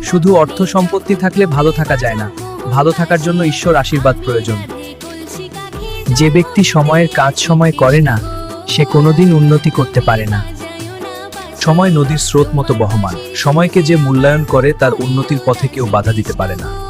শুধু অর্থ সম্পত্তি থাকলে ভালো থাকা যায় না, ভালো থাকার জন্য ঈশ্বর আশীর্বাদ প্রয়োজন। যে ব্যক্তি সময়ের কাজ সময় করে না, সে কোনোদিন উন্নতি করতে পারে না। সময় নদীর স্রোত মতো বহমান, সময়কে যে মূল্যায়ন করে তার উন্নতির পথে কেউ বাধা দিতে পারে না।